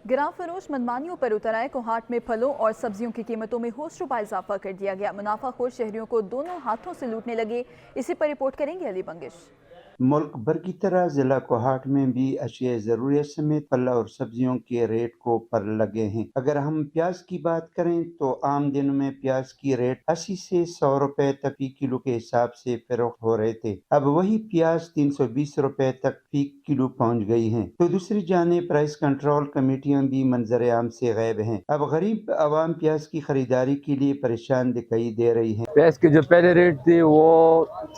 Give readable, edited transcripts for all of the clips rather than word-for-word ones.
गिरां फरोश मनमानियों पर उतर आए। कोहाट में फलों और सब्जियों की कीमतों में होश रुपा इजाफा कर दिया गया। मुनाफाखोर शहरियों को दोनों हाथों से लूटने लगे। इसी पर रिपोर्ट करेंगे अली बंगिश। मुल्क भर की तरह जिला कोहाट में भी अशिया ज़रूरियत समेत फल और सब्जियों के रेट को पर लगे हैं। अगर हम प्याज की बात करें तो आम दिनों में प्याज की रेट 80 से 100 रुपए तक फी किलो के हिसाब से फरोख्त हो रहे थे। अब वही प्याज 320 रुपए तक फी किलो पहुंच गई हैं। तो दूसरी जानिब प्राइस कंट्रोल कमेटियां भी मंजर आम से गायब हैं। अब गरीब आवाम प्याज की खरीदारी के लिए परेशान दिखाई दे रही है। प्याज की जो पहले रेट थी वो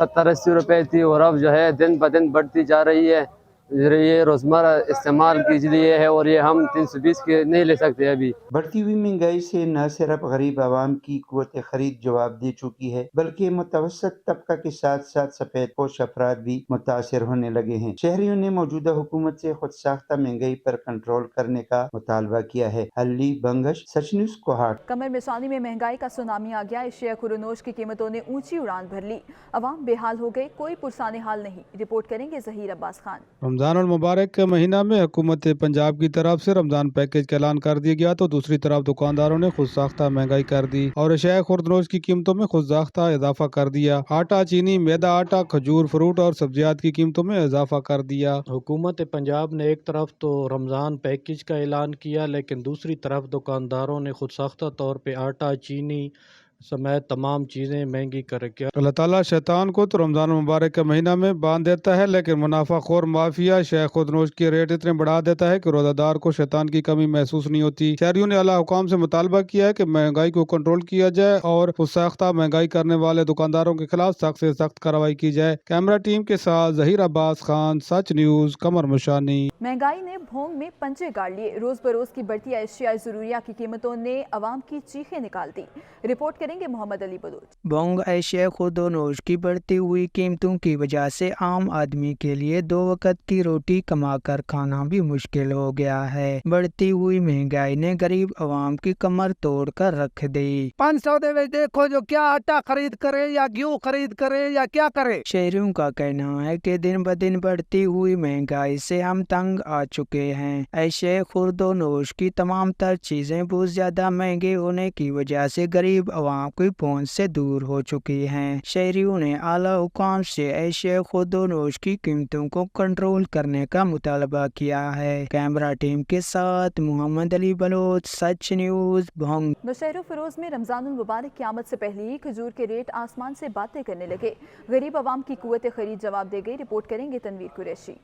70-80 रुपए थी और अब जो है दिन ब दिन बढ़ती जा रही है। ये रोजमर्रा इस्तेमाल के लिए है और ये हम 320 के नहीं ले सकते। अभी बढ़ती हुई महंगाई से न सिर्फ गरीब आवाम की कुव्वत खरीद जवाब दे चुकी है, बल्कि मुतवसत तबका के साथ साथ सफेद पोश अफराद भी मुतासर होने लगे हैं। शहरियों ने मौजूदा हुकूमत से खुद साख्ता महंगाई पर कंट्रोल करने का मुतालबा किया है। अली बंगश, सच न्यूज़, कोहाट। कमर मिसानी में महंगाई का सुनामी आ गया। एशिया खुरनोश की कीमतों ने ऊंची उड़ान भर ली। अवाम बेहाल हो गए, कोई पुरसाने हाल नहीं। रिपोर्ट करेंगे जहीर अब्बास खान। रमजान उल मुबारक के महीना में हुकूमत पंजाब की तरफ से रमजान पैकेज का ऐलान कर दिया गया, तो दूसरी तरफ दुकानदारों ने खुद साख्ता महंगाई कर दी और एशिया खुर्दनोश की कीमतों में खुद साख्ता इजाफा कर दिया। आटा, चीनी, मैदा आटा, खजूर, फ्रूट और सब्जियात की कीमतों में इजाफा कर दिया। हुकूमत पंजाब ने एक तरफ तो रमज़ान पैकेज का ऐलान किया, लेकिन दूसरी तरफ दुकानदारों ने खुद साख्ता तौर पे आटा, चीनी समेत तमाम चीज़ें महंगी कर रखी। अल्लाह ताला शैतान को तो रमजान मुबारक के महीना में बांध देता है, लेकिन मुनाफा खोर माफिया शेख खुदनोश के रेट इतने बढ़ा देता है कि रोजादार को शैतान की कमी महसूस नहीं होती। शहरियों ने आला हुकाम से मुतालबा किया है कि महंगाई को कंट्रोल किया जाए और खुद साख्ता महंगाई करने वाले दुकानदारों के खिलाफ सख्त से सख्त कार्रवाई की जाए। कैमरा टीम के साथ जहीर अब्बास खान, सच न्यूज़, कमर मुशानी। महंगाई ने भोंग में पंजे गाड़ लिए। रोज बरोज की बढ़ती एशिया जरूरिया की कीमतों ने अवाम की चीखें निकाल दी। रिपोर्ट करेंगे मोहम्मद अली बलूच। भोंग एशिया खुर्दनोश की बढ़ती हुई कीमतों की वजह से आम आदमी के लिए दो वक्त की रोटी कमाकर खाना भी मुश्किल हो गया है। बढ़ती हुई महंगाई ने गरीब अवाम की कमर तोड़ कर रख दी। 500 दे देखो जो क्या आटा खरीद करे या गेहूं खरीद करे या क्या करे। शहरियों का कहना है कि दिन ब दिन बढ़ती हुई महंगाई से हम तंग आ चुके हैं। एशिया खुर्दनोश की तमाम तर चीजें बहुत ज्यादा महंगे होने की वजह से गरीब अवाम की पहुंच से दूर हो चुकी हैं। शहरियों ने आला हुकाम से एशिया खुर्दनोश की कीमतों को कंट्रोल करने का मुतालबा किया है। कैमरा टीम के साथ मोहम्मद अली बलोच, सच न्यूज़, भोंग। नौशहर फिरोज में रमजानुल मुबारक की आमद से पहले ही खजूर के रेट आसमान से बातें करने लगे। गरीब अवाम की कुव्वत खरीद जवाब दे गई। रिपोर्ट करेंगे तनवीर कुरैशी।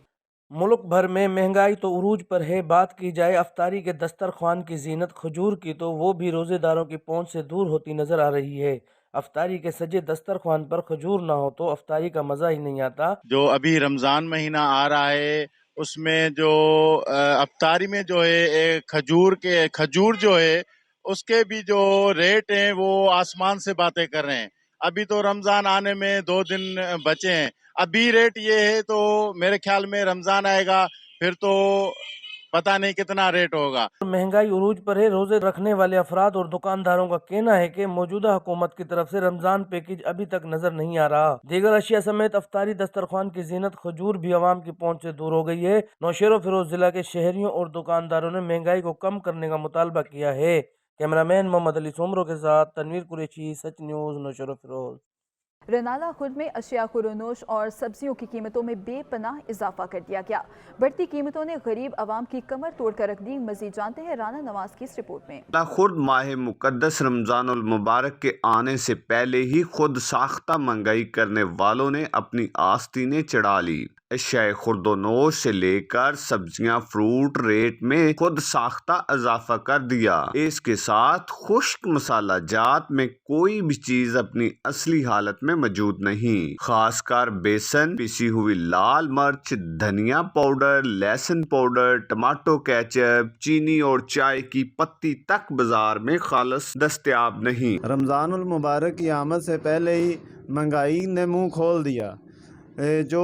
मुल्क भर में महंगाई तो उरूज पर है। बात की जाए अफ्तारी के दस्तरख्वान की जीनत खजूर की, तो वो भी रोज़ेदारों की पहुंच से दूर होती नजर आ रही है। अफ्तारी के सजे दस्तरख्वान पर खजूर ना हो तो अफ्तारी का मजा ही नहीं आता। जो अभी रमजान महीना आ रहा है उसमें जो अफ्तारी में जो है खजूर जो है उसके भी जो रेट हैं वो आसमान से बातें कर रहे हैं। अभी तो रमजान आने में 2 दिन बचे हैं। अभी रेट ये है तो मेरे ख्याल में रमजान आएगा फिर तो पता नहीं कितना रेट होगा। महंगाई उरूज पर है। रोजे रखने वाले अफराद और दुकानदारों का कहना है कि मौजूदा हुकूमत की तरफ से रमजान पैकेज अभी तक नजर नहीं आ रहा। दीगर अशिया समेत अफ्तारी दस्तरख्वान की जीनत खजूर भी अवाम की पहुंच से दूर हो गई है। नौशेरो फिरोज जिला के शहरियों और दुकानदारों ने महंगाई को कम करने का मुतालबा किया है। कैमरामैन मोहम्मद अली सोमरो के साथ तनवीर कुरैशी, सच न्यूज़, नौशेरो फिरोज। रनाला खुर्द में अशिया खुरनोश और सब्जियों की कीमतों में बेपनाह इजाफा कर दिया गया। बढ़ती कीमतों ने गरीब आवाम की कमर तोड़ कर रख दी। मजीद जानते हैं राना नवाज की इस रिपोर्ट में। खुर्द माह मुकद्दस रमजानुल मुबारक के आने से पहले ही खुद साख्ता महंगाई करने वालों ने अपनी आस्तीनें चढ़ा ली। अशिया खुर्दनोश से लेकर सब्जियां, फ्रूट रेट में खुद साख्ता इजाफा कर दिया। इसके साथ खुश्क मसाला जात में कोई भी चीज अपनी असली हालत में मौजूद नहीं। खासकर बेसन, पिसी हुई लाल मिर्च, धनिया पाउडर, लहसुन पाउडर, टमाटो केचप, चीनी और चाय की पत्ती तक बाजार में खालस दस्तयाब नहीं। रमजानुल मुबारक की आमद से पहले ही महंगाई ने मुंह खोल दिया। जो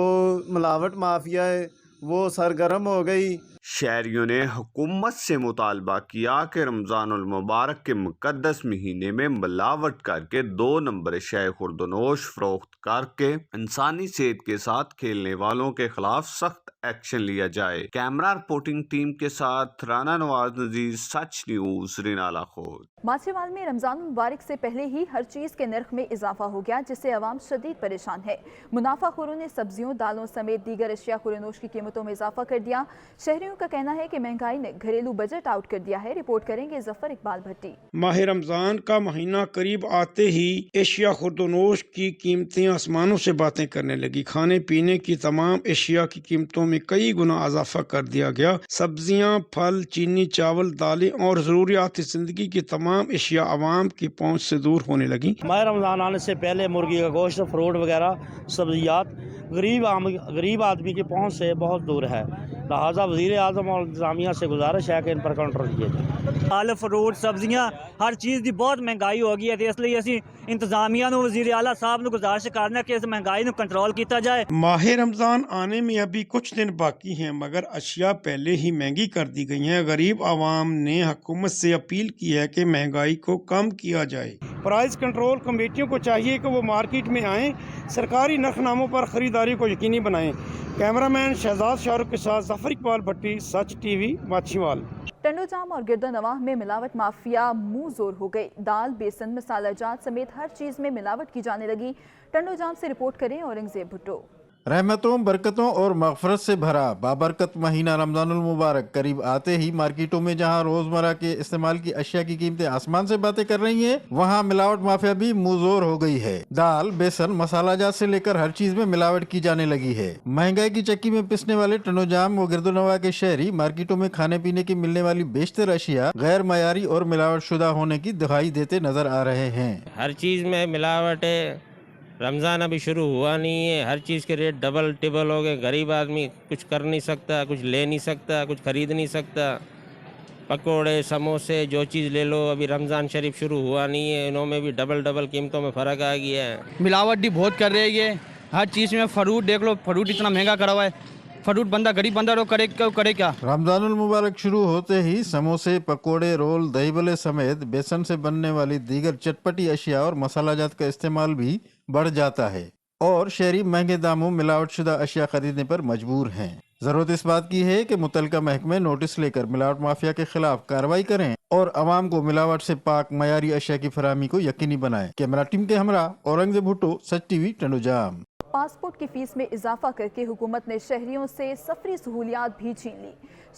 मिलावट माफिया है वो सरगर्म हो गई। शहरियों ने हुकूमत से मुतालबा किया कि रमजानुल मुबारक के मुकद्दस महीने में मिलावट करके 2 नंबर शय खुर्दनोश फरोख्त करके इंसानी सेहत के साथ खेलने वालों के खिलाफ सख्त एक्शन लिया जाए। कैमरा रिपोर्टिंग टीम के साथ राना नवाज नजीर, सच न्यूज, रिनाला खोद। माछीवाल में रमजान मुबारक से पहले ही हर चीज के नर्ख में इजाफा हो गया, जिससे अवाम शदीद परेशान है। मुनाफाखोरों ने सब्जियों, दालों समेत दीगर अशिया खुरनोश की कीमतों में इजाफा कर दिया। शहरियों का कहना है कि महंगाई ने घरेलू बजट आउट कर दिया है। रिपोर्ट करेंगे जफर इकबाल भट्टी। माह रमजान का महीना करीब आते ही एशिया खुर्दोनोश की कीमतें आसमानों से बातें करने लगी। खाने पीने की तमाम एशिया की कीमतों में कई गुना इजाफा कर दिया गया। सब्जियां, फल, चीनी, चावल, दालें और जरूरियात जिंदगी की तमाम एशिया आवाम की पहुंच से दूर होने लगी। माह रमजान आने से पहले मुर्गी का गोश्त, फ्रूट वगैरह, सब्जियात गरीब आदमी की पहुंच से बहुत दूर है। लिहाजा वज़ीर आज़म और इंतज़ामिया से गुजारिश है कि इन पर कंट्रोल किया जाए। फल, फ्रूट, सब्जियां, हर चीज़ की बहुत महंगाई हो गई है, इसलिए असीं इंतजामिया नूं, वज़ीर आला साहब नूं गुजारिश करना कि इस महंगाई नूं कंट्रोल किया जाए। माह रमजान आने में अभी कुछ दिन बाकी हैं, मगर अशिया पहले ही महंगी कर दी गई हैं। गरीब आवाम ने हुकूमत से अपील की है कि महंगाई को कम किया जाए। प्राइस कंट्रोल कमेटियों को चाहिए कि वो मार्केट में आएँ, सरकारी नरखनामों पर खरीदारी को यकीनी बनाएं। कैमरामैन शहजाद शाहरुख के साथ जफर इकबाल भट्टी, सच टीवी, माछीवाल। टंडोजाम और गिरदोनवाह में मिलावट माफिया मुंह जोर हो गई। दाल, बेसन, मसाला जात समेत हर चीज में मिलावट की जाने लगी। टंडोजाम से रिपोर्ट करें औरंगजेब भुट्टो। रहमतों, बरकतों और मगफरत से भरा बाबरकत महीना रमजानुल मुबारक करीब आते ही मार्केटों में जहां रोजमर्रा के इस्तेमाल की अशिया की कीमतें आसमान से बातें कर रही हैं, वहां मिलावट माफिया भी मुंहजोर हो गई है। दाल, बेसन, मसाला जात से लेकर हर चीज में मिलावट की जाने लगी है। महंगाई की चक्की में पिसने वाले टंडोजाम व गिरदोनवाह के शहरी मार्केटों में खाने पीने की मिलने वाली बेशतर अशिया गैर मयारी और मिलावट शुदा होने की दिखाई देते नजर आ रहे हैं। हर चीज में मिलावट है। रमज़ान अभी शुरू हुआ नहीं है, हर चीज़ के रेट डबल टिबल हो गए। गरीब आदमी कुछ कर नहीं सकता, कुछ ले नहीं सकता, कुछ खरीद नहीं सकता। पकोड़े, समोसे, जो चीज़ ले लो, अभी रमज़ान शरीफ शुरू हुआ नहीं है, इनमें भी डबल कीमतों में फ़र्क आ गया है। मिलावट भी बहुत कर रही है हर चीज़ में। फ्रूट देख लो, फ्रूट इतना महंगा करा हुआ है। फ्रूट बंदा गरीब बंदा रो करे क्या। रमजानुल मुबारक शुरू होते ही समोसे, पकोड़े, रोल, दही बल्ले समेत बेसन से बनने वाली दीगर चटपटी अशिया और मसाला जात का इस्तेमाल भी बढ़ जाता है और शहरी महंगे दामों मिलावट शुदा अशिया खरीदने पर मजबूर हैं। जरूरत इस बात की है कि मुतलका महकमे नोटिस लेकर मिलावट माफिया के खिलाफ कार्रवाई करें और अवाम को मिलावट से पाक मयारी अशिया की फराहमी को यकीनी बनाएं। कैमरा टीम के हमरा औरंगजेब भुट्टो, सच टीवी, टंडोजाम। पासपोर्ट की फीस में इजाफा करके हुकूमत ने शहरियों से सफरी सहूलियात भी छीन ली।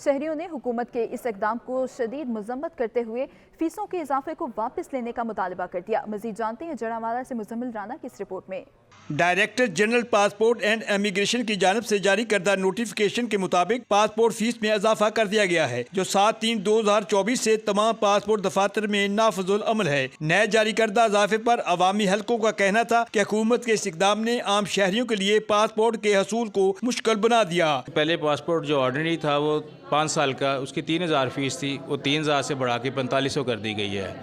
शहरियों ने हुकूमत के इस इकदाम को शदीद मजम्मत करते हुए फीसों के इजाफे को वापस लेने का मुतालबा कर दिया। मजीद जानते हैं जड़ावाला से मुजम्मिल राना की इस रिपोर्ट में। Director general passport and immigration की जानिब से जारी करदा नोटिफिकेशन के मुताबिक पासपोर्ट फीस में इजाफा कर दिया गया है, जो 7/3/2024 से तमाम पासपोर्ट दफातर में नाफजुल अमल है। नए जारी करदा इजाफे पर अवामी हलकों का कहना था कि हुकूमत के इस इकदाम ने आम शहरियों के लिए पासपोर्ट के हसूल को मुश्किल बना दिया। पहले पासपोर्ट जो ऑर्डिनरी था वो 5 साल का, उसकी 3000 फीस थी, वो 3000 से बढ़ा के 4500 कर दी गई है।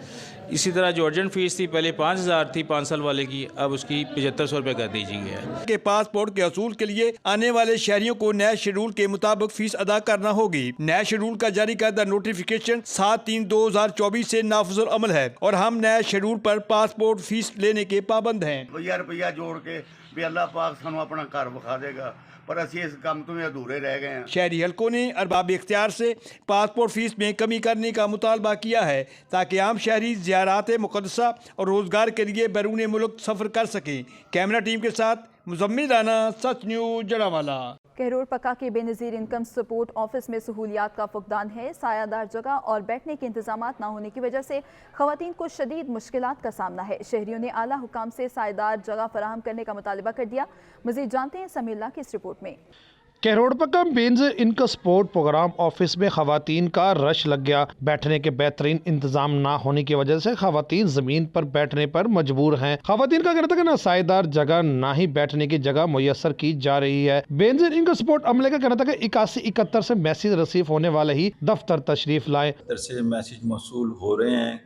इसी तरह जो अर्जेंट फीस थी पहले 5000 थी 5 साल वाले की, अब उसकी 7500 रुपये कर दी गई है। के पासपोर्ट के हसूल के लिए आने वाले शहरियों को नए शेड्यूल के मुताबिक फीस अदा करना होगी। नए शेड्यूल का जारी करदा नोटिफिकेशन 7/3/2024 से नाफजुल अमल है और हम नए शेड्यूल पर पासपोर्ट फीस लेने के पाबंद हैं। रुपया जोड़ के भी अल्लाह पाक सानू अपना घर विखा देगा, पर असी इस काम तो अधूरे रह गए हैं। शहरी हलकों ने अरबाब इख्तियार से पासपोर्ट फीस में कमी करने का मुतालबा किया है ताकि आम शहरी ज़ियारात मुक़द्दसा और रोज़गार के लिए बैरून मुल्क सफ़र कर सकें। कैमरा टीम के साथ मुजम्मिल राना, सच न्यूज़, जड़ावाला। कहरोड़ पक्का के बेनज़ीर इनकम सपोर्ट ऑफिस में सहूलियात का फुकदान है। सायादार जगह और बैठने के इंतजामात न होने की वजह से ख़वातीन को शदीद मुश्किलात का सामना है। शहरियों ने आला हुकाम से सायादार जगह फराहम करने का मुतालबा कर दिया। मज़ीद जानते हैं समीला की इस रिपोर्ट में। कहरोड़ पक्का Benazir income support programme office में खवातीन का रश लग गया। बैठने के बेहतरीन इंतजाम ना होने की वजह से खवातीन जमीन पर बैठने पर मजबूर हैं। खवातीन का कहना था कि ना सायेदार जगह ना ही बैठने की जगह मुयसर की जा रही है। बेनज़ीर इनकम सपोर्ट अमले का कहना था कि 81-71 से मैसेज रिसीव होने वाले ही दफ्तर तशरीफ लाएं। दफ्तर से मैसेज मौसूल हो रहे हैं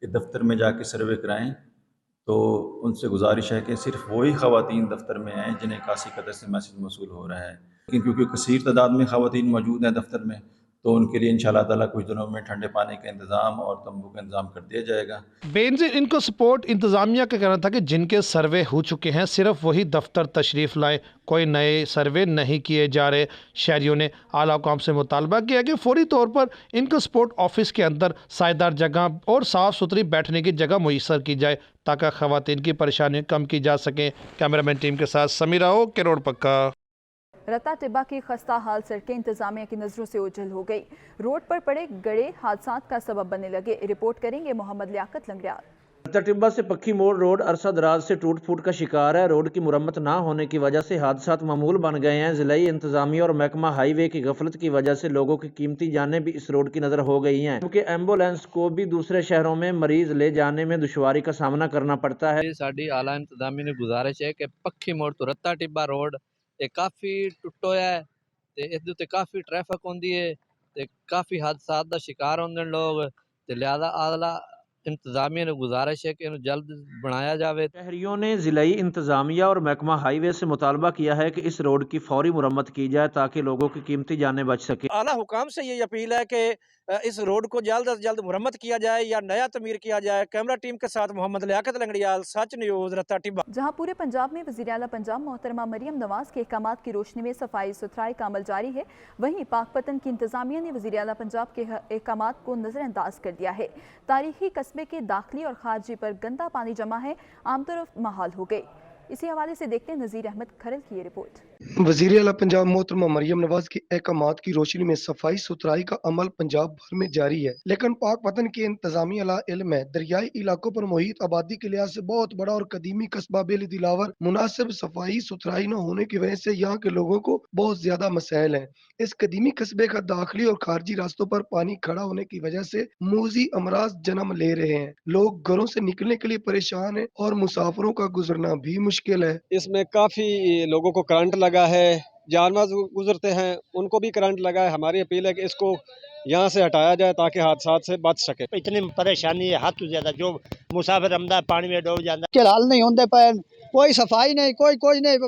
कि दफ्तर में जाके सर्वे कराएं, तो उनसे गुजारिश है कि सिर्फ वही खवातीन दफ्तर में आएँ जिन्हें 81-71 से मैसेज मौसूल हो रहा है। लेकिन क्योंकि कसीर तादाद में खवातीन मौजूद हैं दफ्तर में, तो उनके लिए इंशाल्लाह ताला कुछ दिनों में ठंडे पानी का इंतज़ाम और तंबू का इंतज़ाम कर दिया जाएगा। बेनज़ीर इनको सपोर्ट इंतज़ामिया का कहना था कि जिनके सर्वे हो चुके हैं सिर्फ वही दफ्तर तशरीफ़ लाए, कोई नए सर्वे नहीं किए जा रहे। शहरियों ने आला हुकाम से मुतालबा किया कि फौरी तौर पर इनको सपोर्ट ऑफिस के अंदर सायेदार जगह और साफ़ सुथरी बैठने की जगह मुयस्सर की जाए ताकि ख़वातीन की परेशानी कम की जा सकें। कैमरामैन टीम के साथ समीरा हो के रोड पक्का। रत्ता टिब्बा की खस्ता हाल सड़कें इंतजामिया की नज़रों से ओझल हो गई। रोड पर पड़े गड़े हादसात का सबब बनने लगे। रिपोर्ट करेंगे मोहम्मद लियाकत लंगड़ियाल। रत्ता टिब्बा से पक्की मोड़ रोड अरसा दराज से टूट फूट का शिकार है। रोड की मुरम्मत ना होने की वजह से हादसात मामूल बन गए हैं। ज़िलाई इंतजामिया और महकमा हाईवे की गफलत की वजह से लोगों की कीमती जानें भी इस रोड की नज़र हो गई हैं, क्योंकि एम्बुलेंस को भी दूसरे शहरों में मरीज ले जाने में दुश्वारी का सामना करना पड़ता है। साडी आला इंतजामिया ने गुजारिश है कि पक्की मोड़ तो रत्ता टिब्बा रोड काफ़ी टुट्टो है ते इस दे उत्ते काफ़ी ट्रैफिक होंदी है ते काफ़ी हादसात दा शिकार होंदे लोग ते लिहाजा आला इंतजामिया ने गुजारिश है कि इन्हें जल्द बनाया जावे। शहरियों ने ज़िलाई इंतजामिया और महकमा हाईवे से मुतालबा किया है कि इस रोड की फौरी मुरम्मत की जाए ताकि लोगों की कीमती जानें बच सके। आला हुकाम से ये अपील है कि इस रोड को जल्द से जल्द मुरम्मत किया जाए या नया तमीर किया जाए। कैमरा टीम के साथ मोहम्मद लियाकत लंगड़ियाल, सच न्यूज़, रत्ता टिब्बा। जहां पूरे पंजाब में वज़ीर आला पंजाब मोहतरमा मरियम नवाज के अहकामात की रोशनी में सफाई सुथराई का अमल जारी है, वहीं पाकपतन की इंतजामिया ने वज़ीर आला पंजाब के अहकामात को नज़रअंदाज कर दिया है। तारीखी कस्बे के दाखिली और खारजी पर गंदा पानी जमा है, आमतरफ माहौल हो गई। इसी हवाले से देखते हैं नज़ीर अहमद खरल की ये रिपोर्ट। वज़ीर आला पंजाब मोहतरमा मरियम नवाज के अहकामात की रोशनी में सफाई सुथराई का अमल पंजाब भर में जारी है, लेकिन पाक पतन के इंतजामिया ला इल्म है दरियाई इलाकों पर मुहित आबादी के लिहाज से बहुत बड़ा और कदीमी कस्बा बेल दिलावर मुनासिब सफाई सुथराई न होने की वजह से यहाँ के लोगों को बहुत ज्यादा मसाइल हैं। इस कदीमी कस्बे का दाखिली और खारजी रास्तों पर पानी खड़ा होने की वजह से मूजी अमराज जन्म ले रहे हैं। लोग घरों से निकलने के लिए परेशान है और मुसाफिरों का गुजरना भी मुश्किल है। इसमें काफी लोगों को करंट लगा है, जानवर गुजरते हैं उनको भी करंट लगा है। हमारी अपील है कि इसको यहाँ से हटाया जाए ताकि हादसात से बच सके। इतनी परेशानी है हद तो ज्यादा, जो मुसाफिर अमदा पानी में डूब जाता के हाल नहीं होंगे पर कोई सफाई नहीं, कोई नहीं,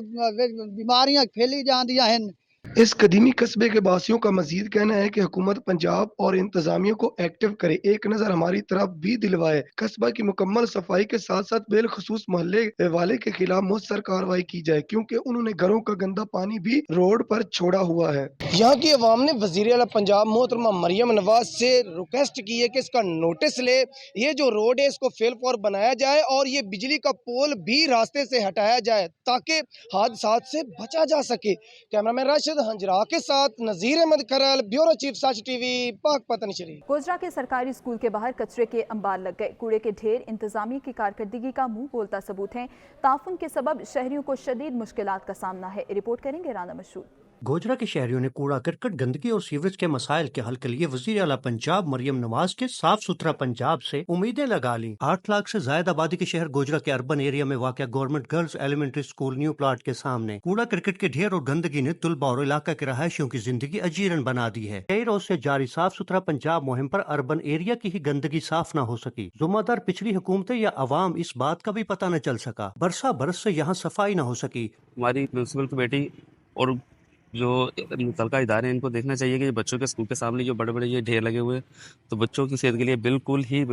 बीमारियां फैली जाती हैं। इस कदीमी कस्बे के वासियों का मजीद कहना है कि हुकूमत पंजाब और इंतजामिया को एक्टिव करे, एक नजर हमारी तरफ भी दिलवाए। कस्बा की मुकम्मल सफाई के साथ साथ बेलखसूस मोहल्ले वाले के खिलाफ मुस्तसर कार्रवाई की जाए, क्योंकि उन्होंने घरों का गंदा पानी भी रोड पर छोड़ा हुआ है। यहाँ की अवाम ने वज़ीर आला पंजाब मोहतरमा मरियम नवाज से रिक्वेस्ट की है कि इसका नोटिस ले, ये जो रोड है इसको फेल फॉर बनाया जाए और ये बिजली का पोल भी रास्ते से हटाया जाए ताकि हादसात से बचा जा सके। कैमरामैन राशिद हंजरा के साथ नज़ीर अहमद खरल, ब्यूरो चीफ सच टीवी, पाकपतन शरीफ। गोजरा के सरकारी स्कूल के बाहर कचरे के अंबार लग गए। कूड़े के ढेर इंतजामिया की कारकर्दगी का मुंह बोलता सबूत है। ताफुन के सबब शहरियों को शदीद मुश्किलात का सामना है। रिपोर्ट करेंगे राना मशहूर। गोजरा के शहरियों ने कूड़ा करकट, गंदगी और सीवरेज के मसाइल के हल के लिए वज़ीर आला पंजाब मरियम नवाज के साफ सुथरा पंजाब से उम्मीदें लगा ली। 8 लाख से ज्यादा आबादी के शहर गोजरा के अर्बन एरिया में वाक़ government girls elementary school new plot के सामने कूड़ा करकट के ढेर और गंदगी ने तुलबा और इलाका के रहायशियों की जिंदगी अजीरन बना दी है। कई रोज से जारी साफ सुथरा पंजाब मुहिम पर अर्बन एरिया की ही गंदगी साफ न हो सकी। जुम्मेदार पिछली हुकूमतें या अवाम इस बात का भी पता न चल सका। बरसा बरस से यहाँ सफाई न हो सकी। हमारी म्यूनसिपल कमेटी और जो मुतलका इदारे हैं इनको देखना चाहिए कि बच्चों के स्कूल के सामने जो बड़े बड़े ये ढेर लगे हुए हैं तो बच्चों की सेहत के लिए बिल्कुल ही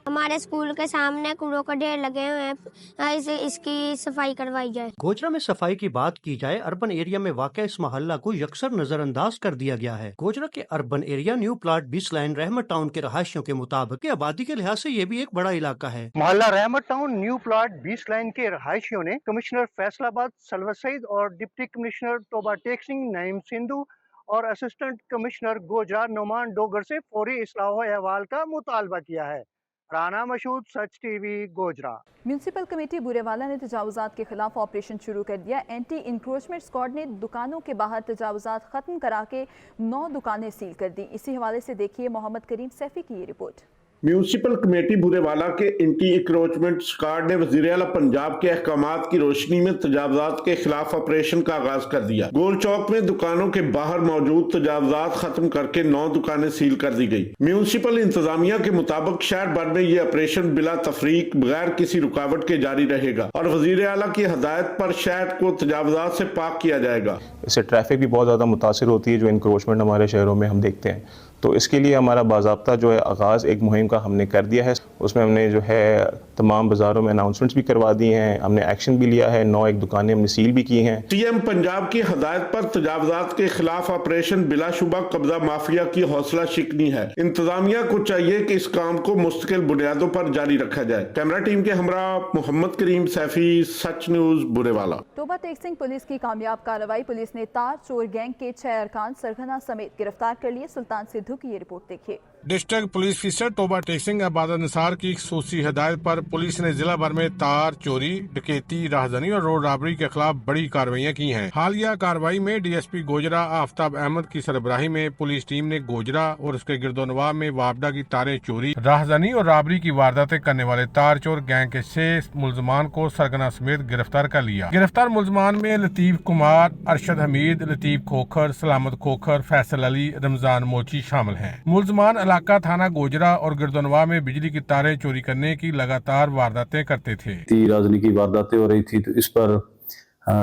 हमारे स्कूल के सामने कूड़ों का ढेर लगे हुए हैं, इसकी सफाई करवाई जाए। गोजरा में सफाई की बात की जाए, अर्बन एरिया में वाक़ इस मोहल्ला को यकसर नजरअंदाज कर दिया गया है। गोजरा के urban area new plot 20 line रहमत टाउन के रहायशियों के मुताबिक आबादी के लिहाज से ये भी एक बड़ा इलाका है। मोहल्ला रहमत टाउन न्यू प्लाट 20 लाइन के रहायशियों ने कमिश्नर फैसलाबाद सलवर सईद और डिप्टी कमिश्नर तोबा टेक सिंह, नईम सिंधु और असिस्टेंट कमिश्नर गोजरा नोमान डोगर से फौरी इस्लाह अहवाल का मुतालबा किया है। Rana Mashhood, Such TV, Gojra. Municipal committee Burewala ने तजावुजात के खिलाफ ऑपरेशन शुरू कर दिया। एंटी इंक्रोचमेंट स्क्वाड ने दुकानों के बाहर तजावुजात खत्म करा के 9 दुकानें सील कर दी। इसी हवाले से देखिए मोहम्मद करीम सैफी की ये रिपोर्ट। म्यूनसिपल कमेटी बुरेवाला के एंटी इंक्रोचमेंट स्क्वाड ने वज़ीर-ए-आला पंजाब के अहकामात की रोशनी में तजावुज़ात के खिलाफ ऑपरेशन का आगाज कर दिया। गोल चौक में दुकानों के बाहर मौजूद तजावुज़ात खत्म करके 9 दुकानें सील कर दी गई। म्यूनसिपल इंतजामिया के मुताबिक शहर भर में ये ऑपरेशन बिला तफरीक बगैर किसी रुकावट के जारी रहेगा और वज़ीर-ए-आला की हदायत पर शहर को तजावुज़ात से पाक किया जाएगा। इससे ट्रैफिक भी बहुत ज़्यादा मुतासिर होती है जो इंक्रोचमेंट हमारे शहरों में हम देखते हैं, तो इसके लिए हमारा बाज़ाब्ता जो है आगाज़ एक मुहिम का हमने कर दिया है। उसमें हमने जो है तमाम बाज़ारों में अनाउंसमेंट्स भी करवा दी हैं, हमने एक्शन भी लिया है, 9 दुकानें हमने सील भी की हैं। सीएम पंजाब की हदायत पर तजावुज़ात के खिलाफ ऑपरेशन बिलाशुबा कब्जा माफिया की हौसला शिकनी है। इंतजामिया को चाहिए कि इस काम को मुस्तकिल बुनियादों पर जारी रखा जाए। कैमरा टीम के हमरा मोहम्मद करीम सैफी, सच न्यूज़ बुरेवाला। तोबा टेक्सिंग पुलिस की कामयाब कार्रवाई। पुलिस ने तार चोर गैंग के 6 अरकान सरगना समेत गिरफ्तार कर लिए। सुल्तान सिद्धू की ये रिपोर्ट देखिए। डिस्ट्रिक्ट पुलिस अफसर तोबा टेक्सिंग इबादत निसार की खसूसी हिदायत पर पुलिस ने जिला भर में तार चोरी, डकैती, राहजनी और रोड रॉबरी के खिलाफ बड़ी कार्रवाइयाँ की हैं। हालिया कार्रवाई में डीएसपी गोजरा आफ्ताब अहमद की सरबराही में पुलिस टीम ने गोजरा और उसके गिरदोनवा में वापडा की तारें चोरी, राहजनी और रॉबरी की वारदातें करने वाले तार चोर गैंग के 6 मुलजमान को सरगना समेत गिरफ्तार कर लिया। गिरफ्तार मुलजमान में लतीफ कुमार, अरशद हमीद, लतीफ खोखर, सलामत खोखर, फैसल अली, रमजान मोची शामिल हैं। मुलजमान इलाका थाना गोजरा और गिरदोनवा में बिजली की तारें चोरी करने की लगातार वारदातें करते थे। राजनी की वारदातें हो रही थी तो इस पर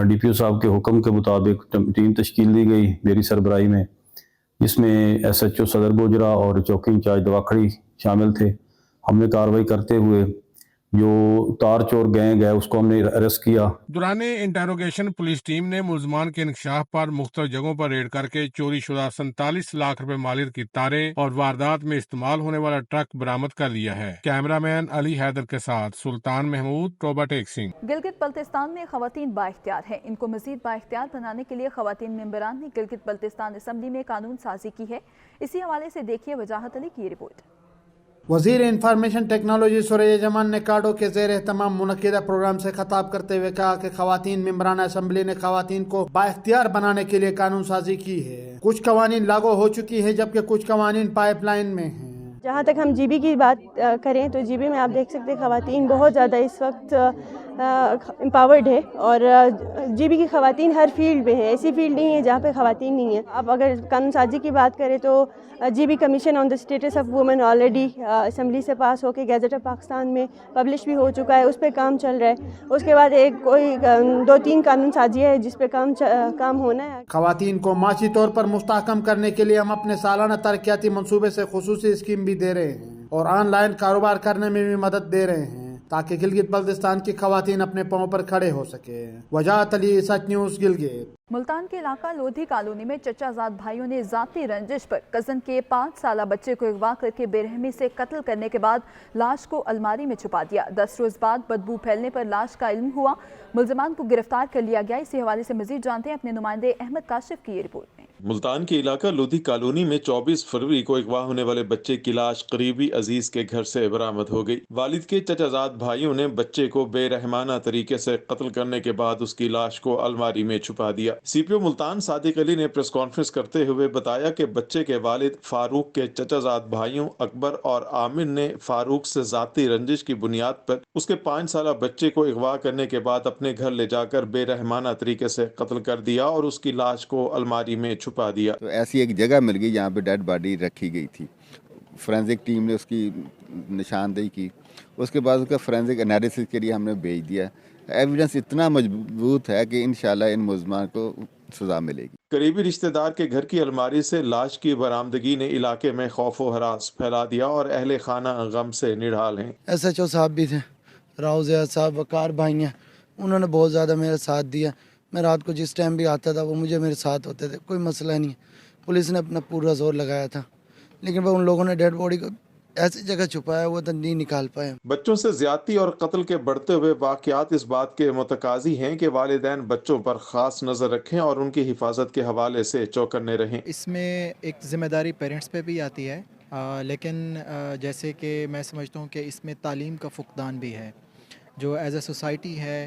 डीपीओ साहब के हुक्म के मुताबिक टीम तश्कील दी गई मेरी सरबराही में, जिसमें एसएचओ सदर गोजरा और चौकी इंचार्ज दवाखड़ी शामिल थे। हमने कार्रवाई करते हुए जो तार चोर गैंग है उसको हमने अरेस्ट किया। दौराने इंटेरोगेशन पुलिस टीम ने मुलजमान के इंकशाफ पर मुख्तलिफ जगहों पर रेड करके चोरी शुदा 47 लाख रुपए मालियत की तारें और वारदात में इस्तेमाल होने वाला ट्रक बरामद कर लिया है। कैमरामैन अली हैदर के साथ सुल्तान महमूद, तोबा टेक्सिंग। गिलगित बल्तिस्तान में खवातीन बाइख्तियार हैं। इनको मजीद बाइख्तियार बनाने के लिए खवातीन मेंबरान ने गिलगित बल्तिस्तान असम्बली में कानून साजी की है। इसी हवाले से देखिए वजाहत अली की रिपोर्ट। वज़ीर इंफॉर्मेशन टेक्नोलॉजी सुरैया जमान ने काडो के ज़ेर एहतमाम मुनक़िदा प्रोग्राम से खिताब करते हुए कहा कि ख़वातीन मेंबरान असम्बली ने ख़वातीन को बाइख्तियार बनाने के लिए कानून साजी की है। कुछ कवानीन लागू हो चुकी है जबकि कुछ कवानीन पाइपलाइन में हैं। जहाँ तक हम जीबी की बात करें तो जीबी में आप देख सकते हैं ख़वातीन बहुत ज़्यादा इस वक्त एम्पावर्ड है और जीबी की ख़वातीन हर फील्ड में है। ऐसी फील्ड नहीं है जहाँ पे ख़वातीन नहीं है। अब अगर कानून साजी की बात करें तो GB commission on the status of women already assembly से पास होकर गैजेट ऑफ पाकिस्तान में पब्लिश भी हो चुका है, उस पर काम चल रहा है। उसके बाद एक कोई 2-3 कानून साजी है जिस पे काम होना है। ख़वातीन को माशी तौर पर मुस्तहकम करने के लिए हम अपने सालाना तरक्याती मंसूबे से खुसूसी स्कीम भी दे रहे हैं और ऑनलाइन कारोबार करने में भी मदद दे रहे हैं ताकि गिलगित बल्तिस्तान की खवातीन अपने पांव पर खड़े हो सके। वजाहत अली, सच न्यूज़, गिलगित। मुल्तान के इलाका लोधी कॉलोनी में चचाजाद भाइयों ने जाती रंजिश पर कज़न के 5 साला बच्चे को अगवा करके बेरहमी से कत्ल करने के बाद लाश को अलमारी में छुपा दिया। 10 रोज बाद बदबू फैलने पर लाश का इल्म हुआ। मुलजमान को गिरफ्तार कर लिया गया। इसी हवाले से मजीद जानते हैं अपने नुमाइंदे अहमद काशिफ की ये रिपोर्ट में। मुल्तान के इलाका लोधी कॉलोनी में 24 फरवरी को अगवा होने वाले बच्चे की लाश करीबी अजीज के घर से बरामद हो गई। वालिद के चचाजाद भाइयों ने बच्चे को बेरहमाना तरीके से कत्ल करने के बाद उसकी लाश को अलमारी में छुपा दिया। सीपीओ मुल्तान सादिक अली ने प्रेस कॉन्फ्रेंस करते हुए बताया कि बच्चे के वालिद फारूक के चचाजाद भाइयों अकबर और आमिर ने फारूक से जाती रंजिश की बुनियाद पर उसके 5 साला बच्चे को अगवा करने के बाद अपने घर ले जाकर बेरहमाना तरीके से कत्ल कर दिया और उसकी लाश को अलमारी में छुपा दिया। तो ऐसी एक जगह मिल गई जहाँ पे डेड बॉडी रखी गई थी। फोरेंसिक टीम ने उसकी निशानदेही की, उसके बाद उसका फोरेंसिक एनालिसिस के लिए हमने भेज दिया। एविडेंस इतना मजबूत है कि इंशाल्लाह इन मुलजमान को सजा मिलेगी। करीबी रिश्तेदार के घर की अलमारी से लाश की बरामदगी ने इलाके में खौफ व हरास फैला दिया और अहले खाना गम से निढाल हैं। एसएचओ साहब भी थे, राव ज़ियाद साहब, वकार भाई हैं, उन्होंने बहुत ज़्यादा मेरा साथ दिया। मैं रात को जिस टाइम भी आता था वो मुझे मेरे साथ होते थे, कोई मसला नहीं। पुलिस ने अपना पूरा जोर लगाया था लेकिन उन लोगों ने डेड बॉडी को ऐसी जगह छुपाया वो तो नहीं निकाल पाए। बच्चों से ज्यादती और कत्ल के बढ़ते हुए वाकयात इस बात के मुतकाजी हैं कि वालिदैन बच्चों पर खास नजर रखें और उनकी हिफाजत के हवाले से चौकन्ने रहें। इसमें एक जिम्मेदारी पेरेंट्स पे भी आती है, लेकिन जैसे कि मैं समझता हूँ कि इसमें तालीम का फुकदान भी है। जो एज ए सोसाइटी है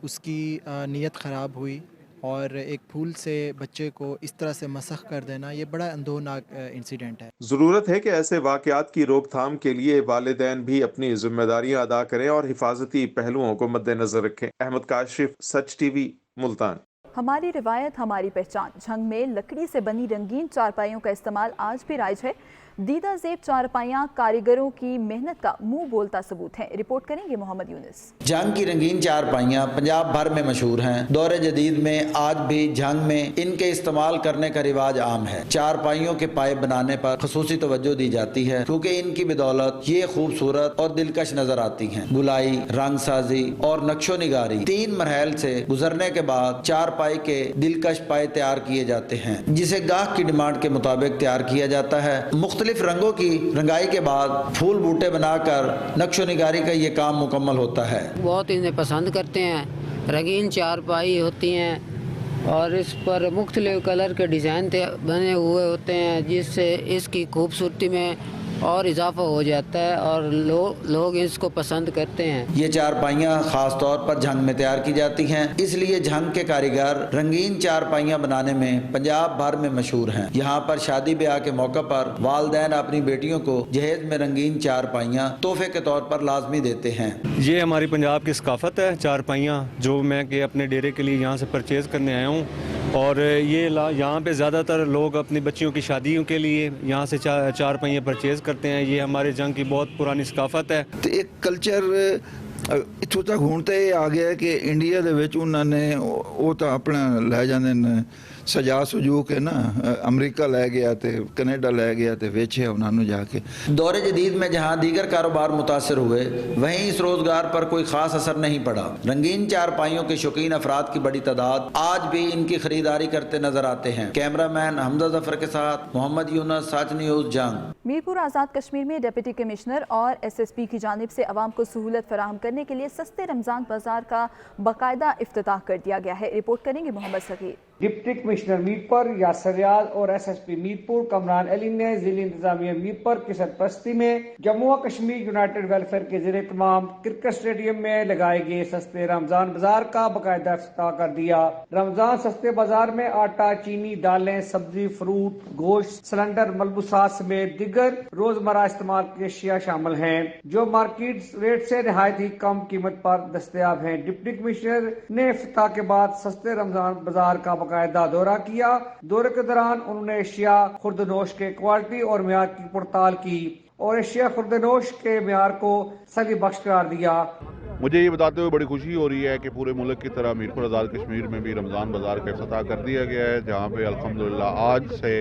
उसकी नीयत ख़राब हुई اور ایک پھول سے بچے کو اس طرح سے مسخ کر دینا یہ بڑا اندوہناک انسیڈنٹ ہے۔ ضرورت ہے کہ ایسے واقعات کی روک تھام کے لیے والدین بھی اپنی ذمہ داریاں ادا کریں اور حفاظتی پہلوؤں کو مد نظر رکھیں۔ احمد کاشف، سچ ٹی وی، ملتان۔ ہماری روایت ہماری پہچان۔ جھنگ میں لکڑی سے بنی رنگین چارپائیوں کا استعمال آج بھی رائج ہے۔ دیدہ زیب چارپائیاں کاریگروں کی محنت کا منہ بولتا ثبوت ہیں۔ رپورٹ کریں گے محمد یونس۔ جھنگ کی رنگین چارپائیاں پنجاب بھر میں مشہور ہیں۔ دور جدید میں آج بھی جھنگ میں ان کے استعمال کرنے کا رواج عام ہے۔ چارپائیوں کے پائے بنانے پر خصوصی توجہ دی جاتی ہے کیونکہ ان کی بدولت یہ خوبصورت اور دلکش نظر آتی ہیں۔ گلائی، رنگ سازی اور نقش و نگاری 3 مراحل سے گزرنے کے بعد چارپائی کے دلکش پائے تیار کیے جاتے ہیں جسے گاہک کی ڈیمانڈ کے مطابق تیار کیا جاتا ہے۔ مختلف رنگوں کی رنگائی کے بعد پھول بوٹے بنا کر نقش و نگاری کا یہ کام مکمل ہوتا ہے۔ بہت انہیں پسند کرتے ہیں۔ رنگین چارپائی ہوتی ہیں اور اس پر مختلف کلر کے ڈیزائن بنے ہوئے ہوتے ہیں جس سے اس کی خوبصورتی میں اور اضافہ ہو جاتا ہے اور لوگ اس کو پسند کرتے ہیں۔ یہ چارپائیاں خاص طور پر جھنگ میں تیار کی جاتی ہیں، اس لیے جھنگ کے کاریگر رنگین چارپائیاں بنانے میں پنجاب بھر میں مشہور ہیں۔ یہاں پر شادی بیاہ کے موقع پر والدین اپنی بیٹیوں کو جہیز میں رنگین چارپائیاں تحفے کے طور پر لازمی دیتے ہیں۔ یہ ہماری پنجاب کی ثقافت ہے، چارپائیاں جو میں کہ اپنے ڈیرے کے لیے یہاں سے پرچیز کرنے آیا ہوں، اور یہ یہاں پہ زیادہ تر لوگ اپنی بچیوں کی شادیوں کے لیے یہاں سے چارپائیاں پرچیز کرتے ہیں۔ یہ ہمارے جنگ کی بہت پرانی ثقافت ہے۔ تو ایک کلچر ਇੱਥੋਂ ਤੱਕ ਹੁਣ ਤਾਂ ਇਹ ਆ ਗਿਆ ਕਿ ਇੰਡੀਆ ਦੇ ਵਿੱਚ ਉਹਨਾਂ ਨੇ ਉਹ ਤਾਂ ਆਪਣਾ ਲੈ ਜਾਂਦੇ ਨੇ ਸਜਾ ਸਜੂ ਕੇ ਨਾ ਅਮਰੀਕਾ ਲੈ ਗਿਆ ਤੇ ਕੈਨੇਡਾ ਲੈ ਗਿਆ ਤੇ ਵੇਚਿਆ ਉਹਨਾਂ ਨੂੰ ਜਾ کے۔ دور جدید میں جہاں دیگر کاروبار متاثر ہوئے وہیں اس روزگار پر کوئی خاص اثر نہیں پڑا۔ رنگین چارپائیوں کے شوقین افراد کی بڑی تعداد آج بھی ان کی خریداری کرتے نظر آتے ہیں۔ کیمرہ مین حمزہ ظفر کے ساتھ محمد یونس، سچ نیوز، جنگ۔ میرپور آزاد کشمیر میں ڈپٹی کمشنر اور ایس ایس پی کی جانب سے عوام کو سہولت فراہم کرنے کے لیے سستے رمضان بازار کا باقاعدہ افتتاح کر دیا گیا ہے۔ رپورٹ کریں گے محمد صغیر۔ ڈپٹی کمشنر میرپور یاسر ریاض اور S S P Mirpur Kamran Ali نے ضلع انتظامیہ میرپور کی سرپرستی میں جموں و کشمیر یونائیٹڈ ویلفیئر کے زیر اہتمام کرکٹ اسٹیڈیم میں لگائے گئے سستے رمضان بازار کا باقاعدہ افتتاح کر دیا۔ رمضان سستے بازار میں آٹا، چینی، دالیں، سبزی، فروٹ، گوشت، سلنڈر، ملبوسات سمیت دیگر روزمرہ استعمال کی اشیاء شامل ہیں جو مارکیٹ ریٹ سے نہایت ہی کم قیمت پر دستیاب ہیں۔ ڈپٹی کمشنر نے افتتاح کے بعد سستے رمضان بازار کا باقاعدہ دورہ کیا۔ دورے کے دوران انہوں نے اشیاء خوردنوش کے کوالٹی اور معیار کی پڑتال کی اور اشیاء خوردنوش کے معیار کو تسلی بخش قرار دیا۔ مجھے یہ بتاتے ہوئے بڑی خوشی ہو رہی ہے کہ پورے ملک کی طرح میرپور آزاد کشمیر میں بھی رمضان بازار کا افتتاح کر دیا گیا ہے، جہاں پہ الحمدللہ آج سے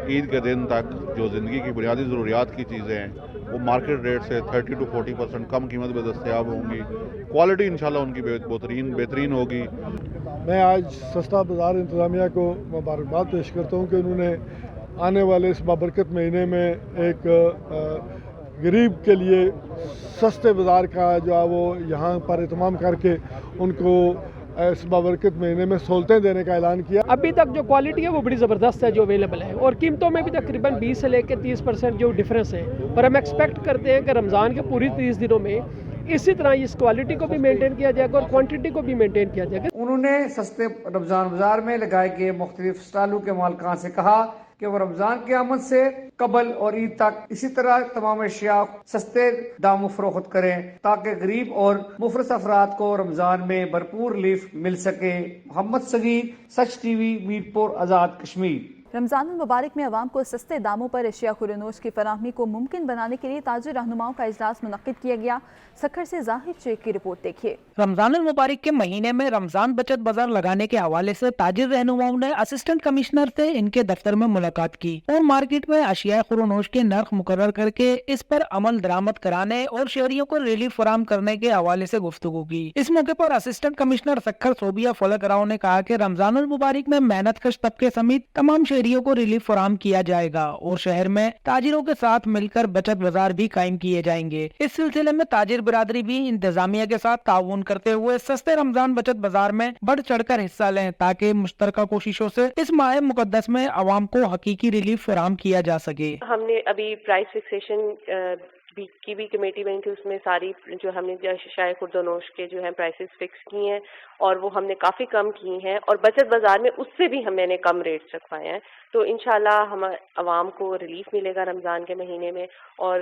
عید کے دن تک جو زندگی کی بنیادی ضروریات کی چیزیں ہیں وہ مارکیٹ ریٹ سے 30 to 40% کم قیمت میں دستیاب ہوں گی۔ کوالٹی انشاءاللہ ان کی بہترین ہوگی۔ میں آج سستا بازار انتظامیہ کو مبارکباد پیش کرتا ہوں کہ انہوں نے آنے والے اس بابرکت مہینے میں ایک غریب کے لیے سستے بازار کا جو ہے وہ یہاں پر اہتمام کر کے ان کو اس بابرکت مہینے میں سہولتیں دینے کا اعلان کیا۔ ابھی تک جو کوالٹی ہے وہ بڑی زبردست ہے جو اویلیبل ہے، اور قیمتوں میں بھی تقریباً 20 سے لے کے 30% جو ڈفرینس ہے، اور ہم ایکسپیکٹ کرتے ہیں کہ رمضان کے پوری 30 دنوں میں اسی طرح اس کوالٹی کو بھی مینٹین کیا جائے گا اور کوانٹٹی کو بھی مینٹین کیا جائے گا۔ انہوں نے سستے رمضان بازار میں لگائے گئے مختلف اسٹالوں کے مالکان سے کہا کہ وہ رمضان کی آمد سے قبل اور عید تک اسی طرح تمام اشیاء سستے داموں فروخت کریں تاکہ غریب اور مفلس افراد کو رمضان میں بھرپور ریلیف مل سکے۔ محمد صغیر، سچ ٹی وی، میرپور آزاد کشمیر۔ رمضان المبارک میں عوام کو سستے داموں پر اشیاء خوردنوش کی فراہمی کو ممکن بنانے کے لیے تاجر رہنماؤں کا اجلاس منعقد کیا گیا۔ سکھر سے ظاہر شیخ کی رپورٹ دیکھیے۔ رمضان المبارک کے مہینے میں رمضان بچت بازار لگانے کے حوالے سے تاجر رہنماؤں نے اسسٹنٹ کمشنر سے ان کے دفتر میں ملاقات کی اور مارکیٹ میں اشیاء خوردنوش کے نرخ مقرر کر کے اس پر عمل درآمد کرانے اور شہریوں کو ریلیف فراہم کرنے کے حوالے سے گفتگو کی۔ اس موقع پر اسسٹنٹ کمشنر سکھر صوبیہ فلک راؤ نے کہا کہ رمضان المبارک میں محنت کش طبقے سمیت تمام شہریوں کو ریلیف فراہم کیا جائے گا اور شہر میں تاجروں کے ساتھ مل کر بچت بازار بھی قائم کیے جائیں گے۔ اس سلسلے میں تاجر برادری بھی انتظامیہ کے ساتھ تعاون کرتے ہوئے سستے رمضان بچت بازار میں بڑھ چڑھ کر حصہ لیں تاکہ مشترکہ کوششوں سے اس ماہ مقدس میں عوام کو حقیقی ریلیف فراہم کیا جا سکے۔ ہم نے ابھی پرائس فکسیشن کی بھی کمیٹی بنی تھی, اس میں ساری جو ہم نے شائع خوردونوش کے جو ہیں پرائسز فکس کی ہیں اور وہ ہم نے کافی کم کی ہیں, اور بچت بازار میں اس سے بھی ہم نے کم ریٹس رکھوائے ہیں. تو انشاءاللہ ہم عوام کو ریلیف ملے گا رمضان کے مہینے میں, اور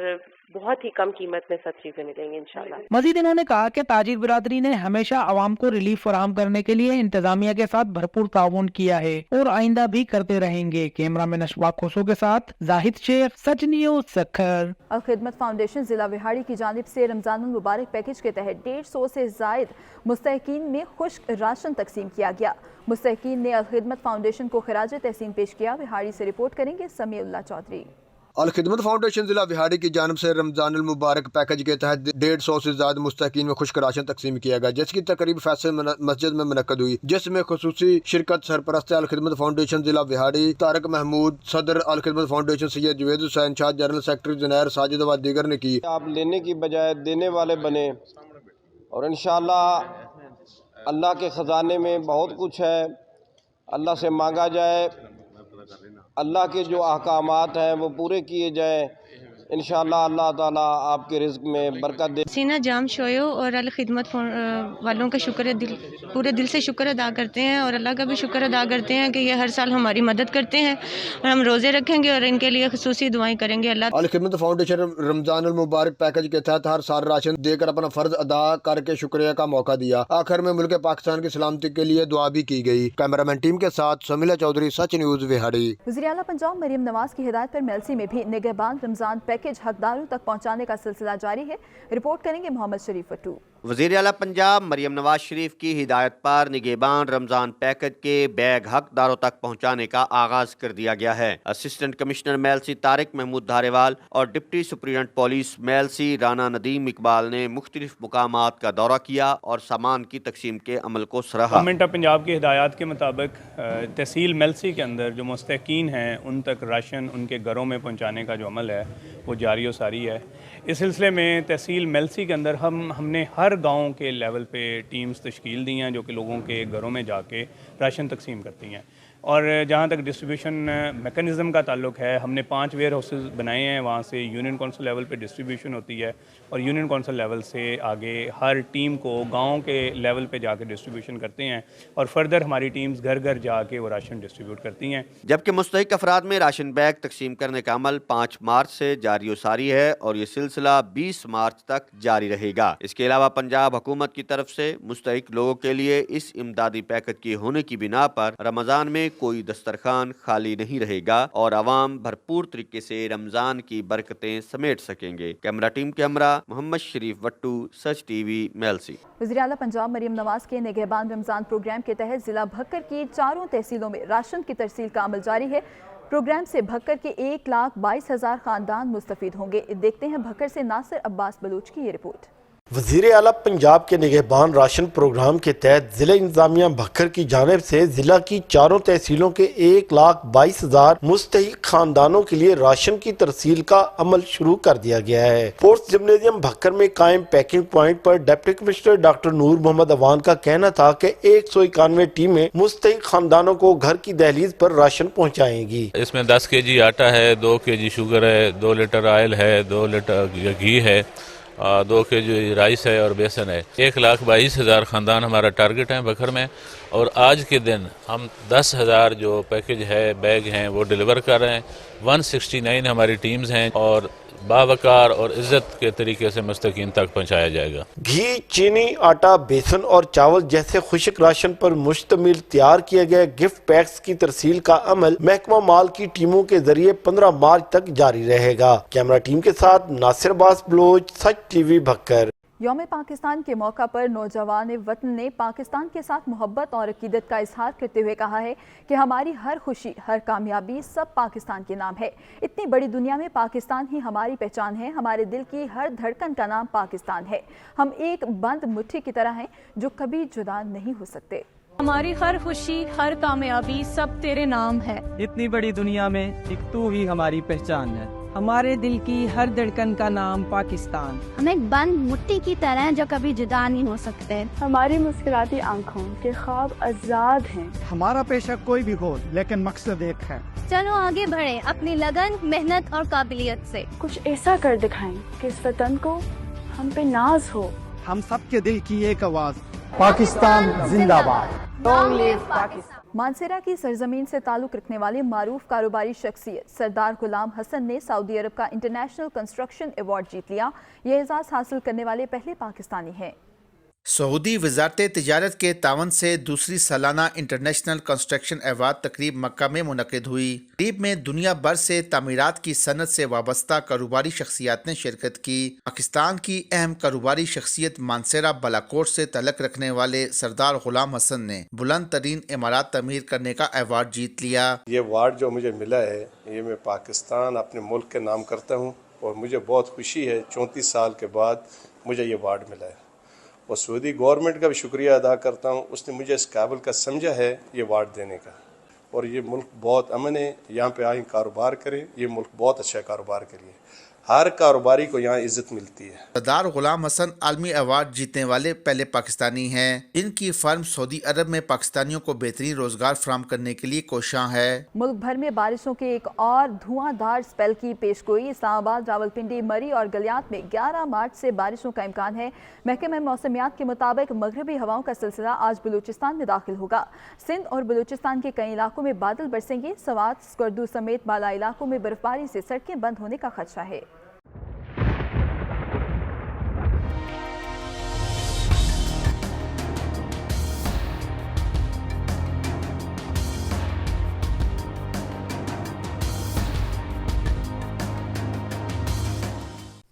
بہت ہی کم قیمت میں سب چیزیں ملیں گی انشاءاللہ. مزید انہوں نے کہا کہ تاجر برادری نے ہمیشہ عوام کو ریلیف فراہم کرنے کے لیے انتظامیہ کے ساتھ بھرپور تعاون کیا ہے اور آئندہ بھی کرتے رہیں گے. کیمرہ مین اشفاق کھوسو کے ساتھ زاہد شیخ, سچ نیوز, سکھر. الخدمت فاؤنڈیشن ضلع وہاڑی کی جانب سے رمضان المبارک پیکج کے تحت 150 سے زائد مستحقین میں خشک راشن تقسیم کیا گیا. مستحقین نے الخدمت فاؤنڈیشن کو خراج تحسین پیش کیا. وہاڑی سے رپورٹ کریں گے سمیع اللہ چودھری. الخدمت فاؤنڈیشن ضلع وہاڑی کی جانب سے رمضان المبارک پیکج کے تحت 150 سے زیادہ مستحقین میں خشک راشن تقسیم کیا گیا, جس کی تقریب فیصل مسجد میں منعقد ہوئی, جس میں خصوصی شرکت سرپرست الخدمت فاؤنڈیشن ضلع وہاڑی طارق محمود, صدر الخدمت فاؤنڈیشن سید جوید حسین شاہ, جنرل سیکرٹری زنیر ساجد و دیگر نے کی. آپ لینے کی بجائے دینے والے بنے, اور انشاءاللہ اللہ کے خزانے میں بہت کچھ ہے. اللہ سے مانگا جائے, اللہ کے جو احکامات ہیں وہ پورے کیے جائیں, انشاءاللہ اللہ تعالیٰ آپ کے رزق میں برکت دے. سینہ جام شویو اور الخدمت والوں کا شکر پورے دل سے شکر ادا کرتے ہیں, اور اللہ کا بھی شکر ادا کرتے ہیں کہ یہ ہر سال ہماری مدد کرتے ہیں, اور ہم روزے رکھیں گے اور ان کے لیے خصوصی دعائیں کریں گے. اللہ الخدمت فاؤنڈیشن رمضان المبارک پیکج کے تحت ہر سال راشن دے کر اپنا فرض ادا کر کے شکریہ کا موقع دیا. آخر میں ملک پاکستان کی سلامتی کے لیے دعا بھی کی گئی. کیمرہ مین ٹیم کے ساتھ سمیلہ چودھری, سچ نیوز وہاڑی. وزیر اعلیٰ پنجاب مریم نواز کی ہدایت پر میلسی میں بھی نگہبان رمضان پیکج حقداروں تک پہنچانے کا سلسلہ جاری ہے. رپورٹ کریں گے محمد شریف وٹو. وزیر اعلیٰ پنجاب مریم نواز شریف کی ہدایت پر نگہبان رمضان پیکج کے بیگ حقداروں تک پہنچانے کا آغاز کر دیا گیا ہے. اسسٹنٹ کمشنر میلسی طارق محمود دھاریوال اور deputy superintendent police Mailsi Rana Nadeem Iqbal نے مختلف مقامات کا دورہ کیا اور سامان کی تقسیم کے عمل کو سراہا. گورنمنٹ آف پنجاب کی ہدایات کے مطابق تحصیل میلسی کے اندر جو مستحقین ہیں ان تک راشن ان کے گھروں میں پہنچانے کا جو عمل ہے وہ جاری و ساری ہے. اس سلسلے میں تحصیل میلسی کے اندر ہم نے ہر گاؤں کے لیول پہ ٹیمز تشکیل دی ہیں جو کہ لوگوں کے گھروں میں جا کے راشن تقسیم کرتی ہیں. اور جہاں تک ڈسٹریبیوشن میکنزم کا تعلق ہے, ہم نے 5 ویئر ہاؤسز بنائے ہیں, وہاں سے یونین کونسل لیول پہ ڈسٹریبیوشن ہوتی ہے, اور یونین کونسل لیول سے آگے ہر ٹیم کو گاؤں کے لیول پہ جا کے ڈسٹریبیوشن کرتے ہیں, اور فردر ہماری ٹیمز گھر گھر جا کے وہ راشن ڈسٹریبیوٹ کرتی ہیں. جبکہ مستحق افراد میں راشن بیگ تقسیم کرنے کا عمل 5 مارچ سے جاری و ساری ہے, اور یہ سلسلہ 20 مارچ تک جاری رہے گا. اس کے علاوہ پنجاب حکومت کی طرف سے مستحق لوگوں کے لیے اس امدادی پیکج کے ہونے کی بنا پر رمضان میں کوئی دسترخوان خالی نہیں رہے گا, اور عوام بھرپور طریقے سے رمضان کی برکتیں سمیٹ سکیں گے. کیمرہ ٹیم کے ہمراہ محمد شریف وٹو, سچ ٹی وی, میلسی. وزیر اعلیٰ پنجاب مریم نواز کے نگہبان رمضان پروگرام کے تحت ضلع بھکر کی 4 تحصیلوں میں راشن کی ترسیل کا عمل جاری ہے. پروگرام سے بھکر کے 1,22,000 خاندان مستفید ہوں گے. دیکھتے ہیں بھکر سے ناصر عباس بلوچ کی یہ رپورٹ. وزیر اعلیٰ پنجاب کے نگہبان راشن پروگرام کے تحت ضلع انتظامیہ بھکر کی جانب سے ضلع کی 4 تحصیلوں کے 1,22,000 مستحق خاندانوں کے لیے راشن کی ترسیل کا عمل شروع کر دیا گیا ہے. اسپورٹس جمنیزیم بھکر میں قائم پیکنگ پوائنٹ پر ڈپٹی کمشنر ڈاکٹر نور محمد اوان کا کہنا تھا کہ 191 ٹیمیں مستحق خاندانوں کو گھر کی دہلیز پر راشن پہنچائیں گی. اس میں 10 kg آٹا ہے, 2 kg شوگر ہے, 2 لیٹر آئل ہے, 2 لیٹر گھی ہے, 2 kg رائس ہے اور بیسن ہے. 1,22,000 خاندان ہمارا ٹارگٹ ہے بکھر میں, اور آج کے دن ہم 10,000 جو پیکج ہے بیگ ہیں وہ ڈیلیور کر رہے ہیں. 169 ہماری ٹیمز ہیں, اور باوقار اور عزت کے طریقے سے مستحقین تک پہنچایا جائے گا. گھی, چینی, آٹا, بیسن اور چاول جیسے خشک راشن پر مشتمل تیار کیے گئے گفٹ پیکس کی ترسیل کا عمل محکمہ مال کی ٹیموں کے ذریعے 15 مارچ تک جاری رہے گا. کیمرہ ٹیم کے ساتھ ناصر عباس بلوچ, سچ ٹی وی, بھکر. یوم پاکستان کے موقع پر نوجوان وطن نے پاکستان کے ساتھ محبت اور عقیدت کا اظہار کرتے ہوئے کہا ہے کہ ہماری ہر خوشی, ہر کامیابی سب پاکستان کے نام ہے. اتنی بڑی دنیا میں پاکستان ہی ہماری پہچان ہے. ہمارے دل کی ہر دھڑکن کا نام پاکستان ہے. ہم ایک بند مٹھی کی طرح ہیں جو کبھی جدا نہیں ہو سکتے. ہماری ہر خوشی, ہر کامیابی سب تیرے نام ہے. اتنی بڑی دنیا میں ایک تو ہی ہماری پہچان ہے. हमारे दिल की हर धड़कन का नाम पाकिस्तान। हम एक बंद मिट्टी की तरह हैं जो कभी जुदा नहीं हो सकते। हमारी मुस्कुराती आंखों के ख्वाब आजाद हैं। हमारा पेशा कोई भी हो लेकिन मकसद एक है। चलो आगे बढ़े अपनी लगन, मेहनत और काबिलियत से। कुछ ऐसा कर दिखाएं कि इस वतन को हम पे नाज हो। हम सबके दिल की एक आवाज, पाकिस्तान जिंदाबाद। Long live Pakistan. मानसेरा की सरजमीन से ताल्लुक़ रखने वाले मारूफ कारोबारी शख्सियत सरदार गुलाम हसन ने सऊदी अरब का इंटरनेशनल कंस्ट्रक्शन अवार्ड जीत लिया। ये एजाज़ हासिल करने वाले पहले पाकिस्तानी हैं। सऊदी वजारत तिजारत के तावन से दूसरी सालाना इंटरनेशनल कंस्ट्रक्शन अवार्ड तकरीब मक्का में मुनक़िद हुई। तकरीब में दुनिया भर से तामीरात की सनत से वाबस्ता कारोबारी शख्सियात ने शिरकत की। पाकिस्तान की अहम कारोबारी शख्सियत मानसेरा बालाकोट से तलक रखने वाले सरदार गुलाम हसन ने बुलंद तरीन इमारत तमीर करने का अवार्ड जीत लिया। ये अवार्ड जो मुझे मिला है ये मैं पाकिस्तान अपने मुल्क के नाम करता हूँ और मुझे बहुत खुशी है 34 साल के बाद मुझे ये अवार्ड मिला है और सऊदी गवर्नमेंट का भी शुक्रिया अदा करता हूँ, उसने मुझे इस काबिल का समझा है ये अवार्ड देने का। और ये मुल्क बहुत अमन है, यहाँ पे आए कारोबार करें, ये मुल्क बहुत अच्छा है कारोबार के लिए, हर कारोबारी को यहाँ इज्जत मिलती है। सरदार गुलाम हसन आलमी अवार्ड जीतने वाले पहले पाकिस्तानी हैं। इनकी फर्म सऊदी अरब में पाकिस्तानियों को बेहतरीन रोजगार फराहम करने के लिए कोशां है। मुल्क भर में बारिशों के एक और धुआंधार स्पेल की पेशगोई। इस्लामाबाद, रावलपिंडी, मरी और गलियात में 11 मार्च से बारिशों का इम्कान है। महकमे मौसमियात के मुताबिक मगरबी हवाओं का सिलसिला आज बलूचिस्तान में दाखिल होगा। सिंध और बलूचिस्तान के कई इलाकों में बादल बरसेंगे। सवात, स्कर्दू समेत बाला इलाकों में बर्फबारी से सड़कें बंद होने का खदशा है।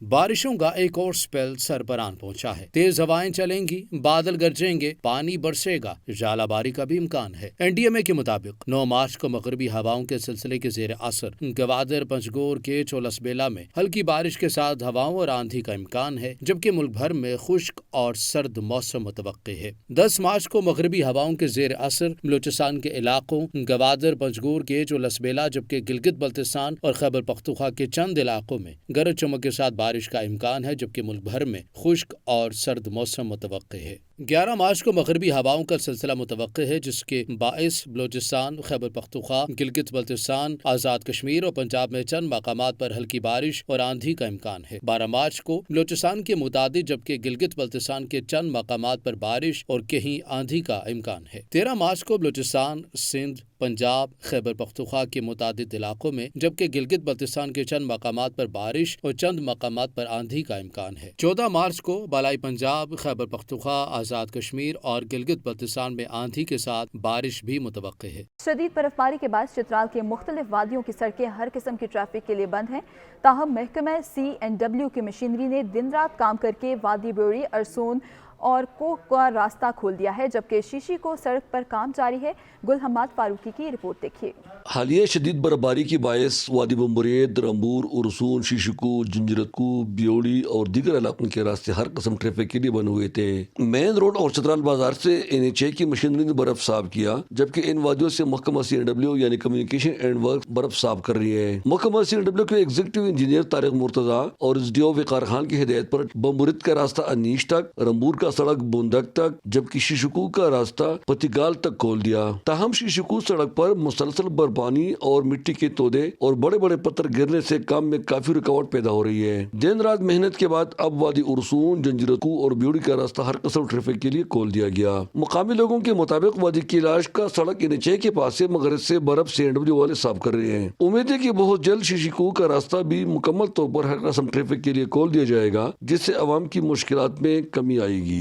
बारिशों का एक और स्पेल सरबरान पहुंचा है। तेज हवाएं चलेंगी, बादल गरजेंगे, पानी बरसेगा, झालाबारी का भी इम्कान है। एनडीएमए के मुताबिक 9 मार्च को मगरबी हवाओं के सिलसिले के जेर असर गवादर, पंजगोर, केच और लसबेला में हल्की बारिश के साथ हवाओं और आंधी का इम्कान है, जबकि मुल्क भर में खुश्क और सर्द मौसम मुतवक्के है। 10 मार्च को मगरबी हवाओं के जेर असर बलूचिस्तान के इलाकों गवादर, पंजगोर, केच और लसबेला, जबकि गिलगित बल्तिस्तान और खैबर पख्तूनख्वा के चंद इलाकों में गरज चमक के साथ बारिश का इम्कान है, जबकि मुल्क भर में खुश्क और सर्द मौसम मुतवक्के है। 11 मार्च को मगरबी हवाओं का सिलसिला मुतवक्के है, जिसके बाइस बलूचिस्तान, खैबर पख्तूनख्वा, गिलगित बल्तिस्तान, आज़ाद कश्मीर और पंजाब में चंद मकामात पर हल्की बारिश और आंधी का इम्कान है। 12 मार्च को बलूचिस्तान के मुतादिद, जबकि गिलगित बल्तिस्तान के चंद मकामात पर बारिश और कहीं आंधी का इम्कान है। 13 मार्च को बलूचिस्तान, सिंध, पंजाब, खैबर पख्तूनख्वा के मुतादिद इलाकों में, जबकि गिलगित बल्तिस्तान के चंद मकामात पर बारिश और चंद मकामात पर आंधी का इम्कान है। 14 मार्च को बालाई पंजाब, खैबर पख्तूनख्वा, आज़ाद कश्मीर और गिलगित बल्तिस्तान में आंधी के साथ बारिश भी मुतवक्के है। शदीद बर्फबारी के बाद चित्राल के मुख्तलिफ वादियों की सड़कें हर किस्म की ट्रैफिक के लिए बंद हैं। ताहम महकमा CNW की मशीनरी ने दिन रात काम करके वादी ब्योरी, अरसून और कोक का रास्ता खोल दिया है, जबकि शीशी को सड़क पर काम जारी है। गुल हम्माद फारूकी की रिपोर्ट देखिए। हालिया शदीद बर्फबारी की बायस वादी बम्बरेद, रंबूर, उरसून, शीशिकू, जिंजरकू, ब्योड़ी और दीगर इलाकों के रास्ते हर किस्म ट्रैफिक के लिए बंद हुए थे। मेन रोड और चित्राल बाजार से NHA की मशीनरी ने बर्फ साफ किया, जबकि इन वादियों से महकमा CNW यानी कम्युनिकेशन एंड वर्क बर्फ साफ कर रही है। महकमा CNW के एग्जीक्यूटिव इंजीनियर तारिक मुर्तजा और SDO वकार खान की हिदायत पर बम्बरेद का रास्ता अनीश तक, रंबूर का सड़क बुंदक तक, जबकि शीशिकू का रास्ता पतिगाल तक खोल दिया। ताहम शीशिकू सड़क पर मुसलसल बर्फबारी और मिट्टी के तोदे और बड़े बड़े पत्थर गिरने से काम में काफी रुकावट पैदा हो रही है। दिन रात मेहनत के बाद अब वादी उरसून, जंजीरकू और ब्योड़ी का रास्ता हर किस्म ट्रैफिक के लिए खोल दिया गया। मुकामी लोगों के मुताबिक वादी कैलाश का सड़क NHA के पास से मगरब से बर्फ CNW वाले साफ कर रहे हैं। उम्मीद है कि बहुत जल्द शीशिकू का रास्ता भी मुकम्मल तौर पर हर किस्म ट्रैफिक के लिए खोल दिया जाएगा, जिससे अवाम की मुश्किलात में कमी आएगी।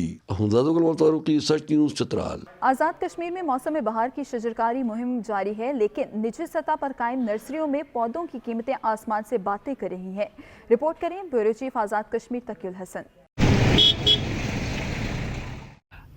आज़ाद कश्मीर में मौसम बहार की शजरकारी मुहिम जारी है, लेकिन निजी सतह पर कायम नर्सरियों में पौधों की कीमतें आसमान से बातें कर रही हैं। रिपोर्ट करें ब्यूरो चीफ आज़ाद कश्मीर तकीउल हसन।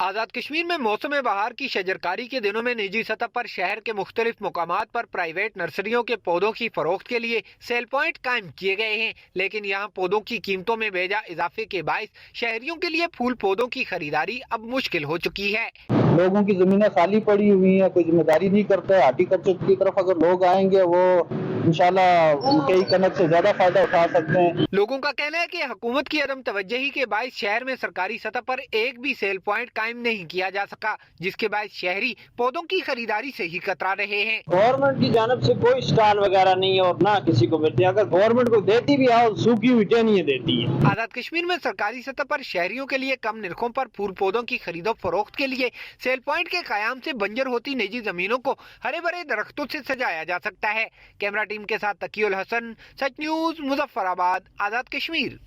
आज़ाद कश्मीर में मौसम बहार की शजरकारी के दिनों में निजी सतह पर शहर के मुख्तलिफ मुकामात पर प्राइवेट नर्सरियों के पौधों की फरोख्त के लिए सेल पॉइंट कायम किए गए हैं, लेकिन यहाँ पौधों की कीमतों में बेजा इजाफे के बायस शहरियों के लिए फूल पौधों की खरीदारी अब मुश्किल हो चुकी है। लोगों की जमीनें खाली पड़ी हुई हैं, कोई जिम्मेदारी नहीं करता है। हार्टिकल्चर की तरफ अगर लोग आएंगे वो इंशाल्लाह कई कनक से ज्यादा फायदा उठा सकते हैं। लोगों का कहना है कि हुकूमत की अदम तवज्जही के बायस शहर में सरकारी सतह पर एक भी सेल पॉइंट कायम नहीं किया जा सका, जिसके बायस शहरी पौधों की खरीदारी से ही कतरा रहे हैं। गवर्नमेंट की जानब से कोई स्टॉल वगैरह नहीं है और ना किसी को मिलती है, अगर गवर्नमेंट को देती भी है सूखी हुई टहनियां देती है। आजाद कश्मीर में सरकारी सतह पर शहरियों के लिए कम निरखों पर फूल पौधों की खरीदो फरोख्त के लिए सेल पॉइंट के कयाम से बंजर होती निजी जमीनों को हरे भरे दरख्तों से सजाया जा सकता है। कैमरा टीम के साथ तकीउल हसन, सच न्यूज, मुजफ्फराबाद, आजाद कश्मीर।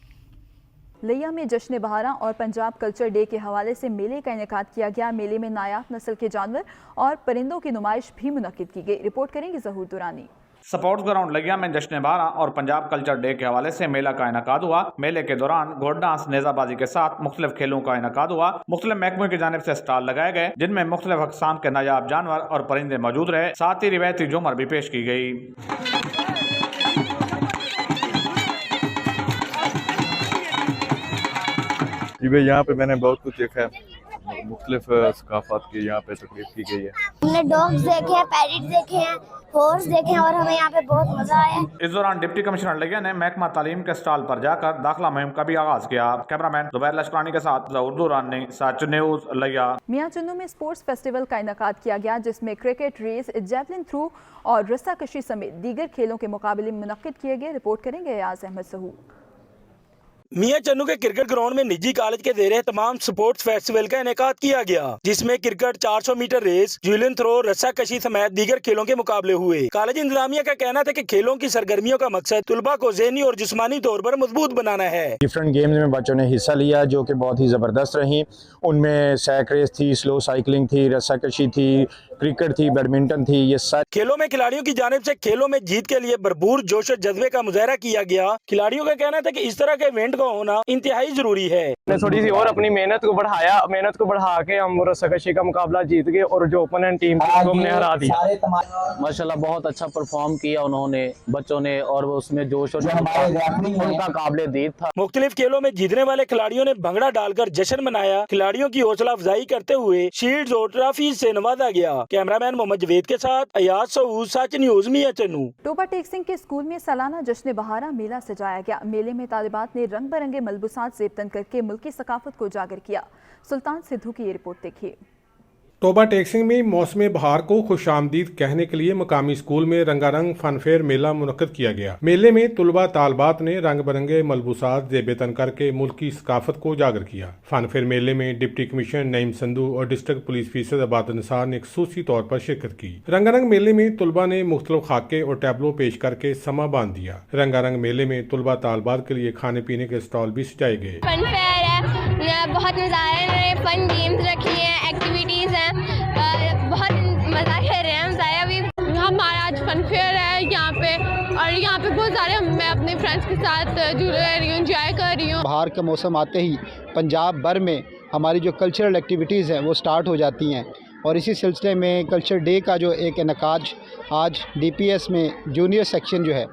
लिया में जश्न बहारा और पंजाब कल्चर डे के हवाले से मेले का इनेकाद किया गया। मेले में नायाब नस्ल के जानवर और परिंदों की नुमाइश भी मुनक्किद की गई। रिपोर्ट करेंगे ज़हूर दुरानी। स्पोर्ट्स ग्राउंड लिया में जश्न बहारा और पंजाब कल्चर डे के हवाले से मेला का इनेकाद हुआ। मेले के दौरान घोड़ डांस, नेजाबाजी के साथ मुख्तलिफ खेलों का इनेकाद हुआ। मुख्तलिफ महकमों की जानिब से स्टॉल लगाए गए जिनमें मुख्तलिफ अक़साम के नायाब जानवर और परिंदे मौजूद रहे। साथ ही रिवायती झूमर भी पेश की गई। जी भाई, यहाँ पे मैंने बहुत कुछ देखा है, मुख्तलिफ सकाफत की यहाँ पे तकरीब की गई है। हमने डॉग्स देखे हैं, पैरेट देखे हैं, हॉर्स देखे हैं और हमें यहाँ पे बहुत मजा आया। इस दौरान डिप्टी कमिश्नर लिया ने महकमा तालीम के स्टॉल पर जाकर दाखिला मुहिम का भी आगाज किया। कैमरामैन जुबैर लश्करानी के साथ ज़हूर दुरानी, सच न्यूज लिया। मियां चन्नू में स्पोर्ट्स फेस्टिवल का इनेकाद किया गया जिसमें क्रिकेट, रेस, जैवलिन थ्रो और रस्साकशी समेत दीगर खेलों के मुकाबले मुनक्किद किए गए। रिपोर्ट करेंगे अयाज अहमद सहू। मियां चन्नू के क्रिकेट ग्राउंड में निजी कॉलेज के ज़ेरे तमाम स्पोर्ट्स फेस्टिवल का इनेकाद किया गया जिसमें cricket, 400 meter race, javelin throw, रस्साकशी समेत दीगर खेलों के मुकाबले हुए। कॉलेज इंतजामिया का कहना था कि खेलों की सरगर्मियों का मकसद तुलबा को ज़हनी और जिस्मानी तौर पर मजबूत बनाना है। डिफरेंट गेम्स में बच्चों ने हिस्सा लिया जो कि बहुत ही ज़बरदस्त रही। उनमें सैक रेस थी, स्लो साइकिलिंग थी, रस्साकशी थी, क्रिकेट थी, बैडमिंटन थी। ये सारे खेलों में खिलाड़ियों की जानिब से खेलों में जीत के लिए भरपूर जोश और जज्बे का मुजाहरा किया गया। खिलाड़ियों का कहना था कि इस तरह के इवेंट का होना इंतहाई जरूरी है। थोड़ी सी और अपनी मेहनत को बढ़ा के हम रस्साकशी का मुकाबला जीत गए और जो ओपोनेंट टीम थी उसको हमने हरा दिया। माशाल्लाह बहुत अच्छा परफॉर्म किया उन्होंने, बच्चों ने, और उसमें जोश और उनका काबिले दीद था। मुख्तलिफ खेलों में जीतने वाले खिलाड़ियों ने भंगड़ा डालकर जश्न मनाया। खिलाड़ियों की हौसला अफजाई करते हुए शील्ड और ट्रॉफी से नवाजा गया। कैमरामैन मोहम्मद जवेद के साथ अयाज सऊद, सच न्यूज, मियां चन्नू। टोबा टेक सिंह के स्कूल में सालाना जश्न बहारा मेला सजाया गया। मेले में तालिबात ने रंग बिरंगे मलबूसात ज़ेबतन करके मुल्की सकाफत को उजागर किया। सुल्तान सिद्धू की ये रिपोर्ट देखिए। टोबा टेक सिंह में मौसम बहार को खुश आमदीद कहने के लिए मकामी स्कूल में रंगारंग फनफेयर मेला मुनक्किद किया गया। मेले में तुलबा तालबात ने रंग बिरंगे मलबूसात ज़ेबतन करके मुल्की सकाफत को उजागर किया। फनफेयर मेले में डिप्टी कमिश्नर नईम संधू और डिस्ट्रिक्ट पुलिस अफसर अबाद निसार ने खसूसी तौर पर शिरकत की। रंगारंग मेले में तुलबा ने मुख्तलिफ खाके और टैबलो पेश करके समा बांध दिया। रंगारंग मेले में तुलबा तालबात के लिए खाने पीने के स्टॉल भी सजाए गए। बहुत मजा आया, फन गेम्स रखी है, एक्टिविटीज हैं, बहुत मजा कर रहे हैं। मजा अभी हमारा आज फन फेयर है यहाँ पे और यहाँ पे बहुत सारे मैं अपने फ्रेंड्स के साथ जुड़े रही हूँ, एंजॉय कर रही हूँ। बाहर का मौसम आते ही पंजाब भर में हमारी जो कल्चरल एक्टिविटीज़ हैं वो स्टार्ट हो जाती हैं और इसी सिलसिले में कल्चर डे का जो एक इनेकाद आज DPS में जूनियर सेक्शन जो है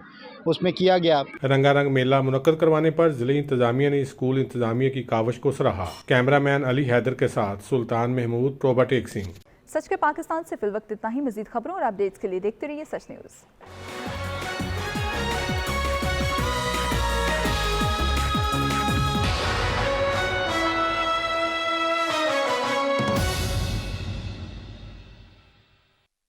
उसमें किया गया। रंगारंग मेला मुनक्किद करवाने पर जिले इंतजामिया ने स्कूल इंतजामिया की काविश को सराहा। कैमरामैन अली हैदर के साथ सुल्तान महमूद, टोबा टेक सिंह। सच के पाकिस्तान से फिल वक्त इतना ही। मजीद खबरों और अपडेट्स के लिए देखते रहिए सच न्यूज़।